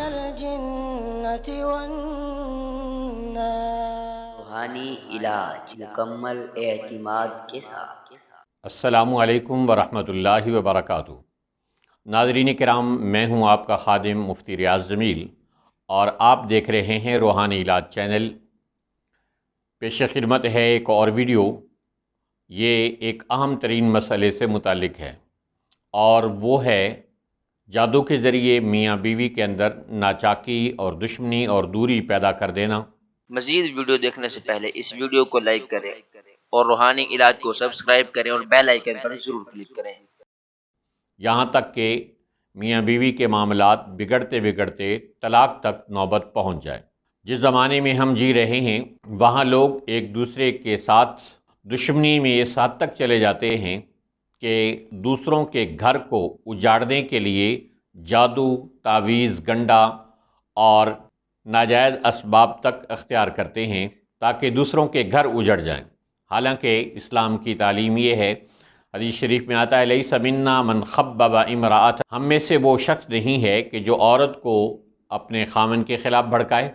الجنة والنار. روحانی علاج مکمل اعتماد کے ساتھ. السلام علیکم ورحمۃ اللہ وبرکاتہ. ناظرین کرام، میں ہوں آپ کا خادم مفتی ریاض جمیل اور آپ دیکھ رہے ہیں روحانی علاج چینل. پیش خدمت ہے ایک اور ویڈیو. یہ ایک اہم ترین مسئلے سے متعلق ہے اور وہ ہے جادو کے ذریعے میاں بیوی کے اندر ناچاکی اور دشمنی اور دوری پیدا کر دینا. مزید ویڈیو دیکھنے سے پہلے اس ویڈیو کو لائک کریں اور روحانی علاج کو سبسکرائب کریں اور بیل آئیکن پر ضرور کلک کریں. یہاں تک کہ میاں بیوی کے معاملات بگڑتے بگڑتے طلاق تک نوبت پہنچ جائے. جس زمانے میں ہم جی رہے ہیں وہاں لوگ ایک دوسرے کے ساتھ دشمنی میں اس حد تک چلے جاتے ہیں کہ دوسروں کے گھر کو اجاڑنے کے لیے جادو، تعویذ، گنڈا اور ناجائز اسباب تک اختیار کرتے ہیں تاکہ دوسروں کے گھر اجڑ جائیں. حالانکہ اسلام کی تعلیم یہ ہے، حدیث شریف میں آتا ہے لیس منا من خبب امرأۃ، ہم میں سے وہ شخص نہیں ہے کہ جو عورت کو اپنے خامن کے خلاف بھڑکائے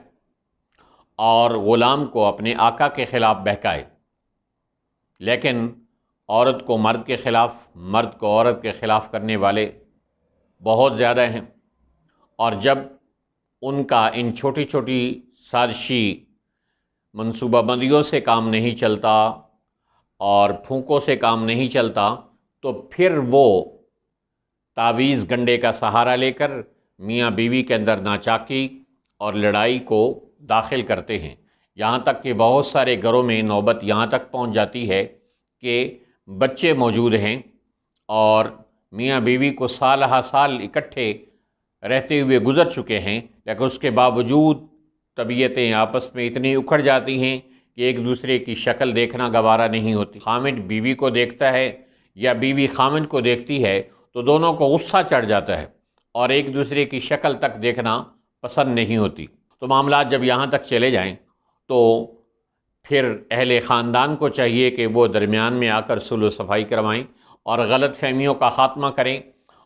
اور غلام کو اپنے آقا کے خلاف بہکائے. لیکن عورت کو مرد کے خلاف، مرد کو عورت کے خلاف کرنے والے بہت زیادہ ہیں، اور جب ان کا ان چھوٹی چھوٹی سازشی منصوبہ بندیوں سے کام نہیں چلتا اور پھونکوں سے کام نہیں چلتا تو پھر وہ تعویذ گنڈے کا سہارا لے کر میاں بیوی کے اندر ناچاکی اور لڑائی کو داخل کرتے ہیں. یہاں تک کہ بہت سارے گھروں میں نوبت یہاں تک پہنچ جاتی ہے کہ بچے موجود ہیں اور میاں بیوی کو سال ہا سال اکٹھے رہتے ہوئے گزر چکے ہیں، لیکن اس کے باوجود طبیعتیں آپس میں اتنی اکھڑ جاتی ہیں کہ ایک دوسرے کی شکل دیکھنا گوارا نہیں ہوتی. خامن بیوی کو دیکھتا ہے یا بیوی خامن کو دیکھتی ہے تو دونوں کو غصہ چڑھ جاتا ہے اور ایک دوسرے کی شکل تک دیکھنا پسند نہیں ہوتی. تو معاملات جب یہاں تک چلے جائیں تو پھر اہل خاندان کو چاہیے کہ وہ درمیان میں آ کر صلح و صفائی کروائیں اور غلط فہمیوں کا خاتمہ کریں.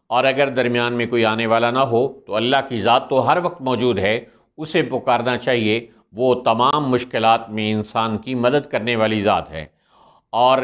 اور اگر درمیان میں کوئی آنے والا نہ ہو تو اللہ کی ذات تو ہر وقت موجود ہے، اسے پکارنا چاہیے. وہ تمام مشکلات میں انسان کی مدد کرنے والی ذات ہے. اور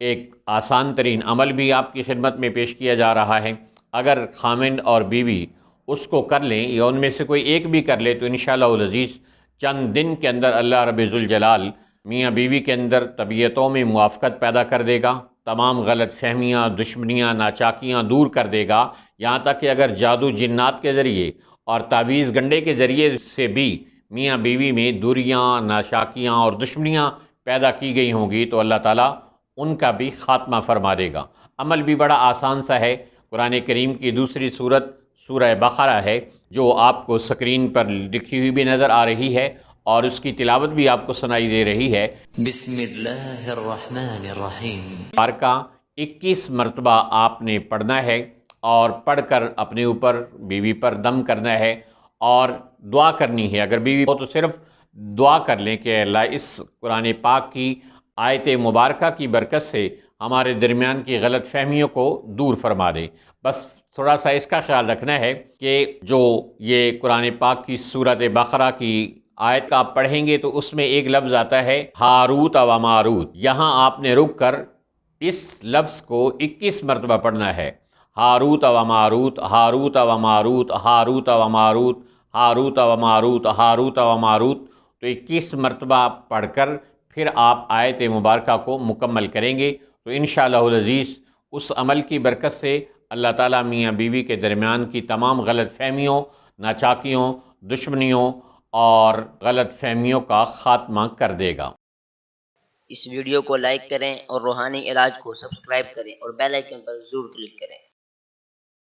ایک آسان ترین عمل بھی آپ کی خدمت میں پیش کیا جا رہا ہے. اگر خامند اور بیوی اس کو کر لیں یا ان میں سے کوئی ایک بھی کر لے تو انشاءاللہ العزیز چند دن کے اندر اللہ رب ذوالجلال میاں بیوی کے اندر طبیعتوں میں موافقت پیدا کر دے گا، تمام غلط فہمیاں، دشمنیاں، ناچاکیاں دور کر دے گا. یہاں تک کہ اگر جادو جنات کے ذریعے اور تعویذ گنڈے کے ذریعے سے بھی میاں بیوی میں دوریاں، ناچاکیاں اور دشمنیاں پیدا کی گئی ہوں گی تو اللہ تعالیٰ ان کا بھی خاتمہ فرما دے گا. عمل بھی بڑا آسان سا ہے. قرآن کریم کی دوسری سورت سورہ بقرہ ہے جو آپ کو سکرین پر لکھی ہوئی بھی نظر آ رہی ہے اور اس کی تلاوت بھی آپ کو سنائی دے رہی ہے. بسم اللہ الرحمن الرحیم. کا 21 مرتبہ آپ نے پڑھنا ہے اور پڑھ کر اپنے اوپر بیوی پر دم کرنا ہے اور دعا کرنی ہے. اگر بیوی ہو تو صرف دعا کر لیں کہ اللہ اس قرآن پاک کی آیت مبارکہ کی برکت سے ہمارے درمیان کی غلط فہمیوں کو دور فرما دے. بس تھوڑا سا اس کا خیال رکھنا ہے کہ جو یہ قرآن پاک کی سورت بقرہ کی آیت کا آپ پڑھیں گے تو اس میں ایک لفظ آتا ہے ہاروت و ماروت. یہاں آپ نے رک کر اس لفظ کو 21 مرتبہ پڑھنا ہے. ہاروت و ماروت، ہاروت و ماروت، ہاروت و ماروت، ہاروت و ماروت، ہاروت و ماروت. تو 21 مرتبہ پڑھ کر پھر آپ آیت مبارکہ کو مکمل کریں گے تو انشاءاللہ العزیز اس عمل کی برکت سے اللہ تعالیٰ میاں بیوی کے درمیان کی تمام غلط فہمیوں، ناچاکیوں، دشمنیوں اور غلط فہمیوں کا خاتمہ کر دے گا. اس ویڈیو کو لائک کریں اور روحانی علاج کو سبسکرائب کریں اور بیل آئیکن پر ضرور کلک کریں.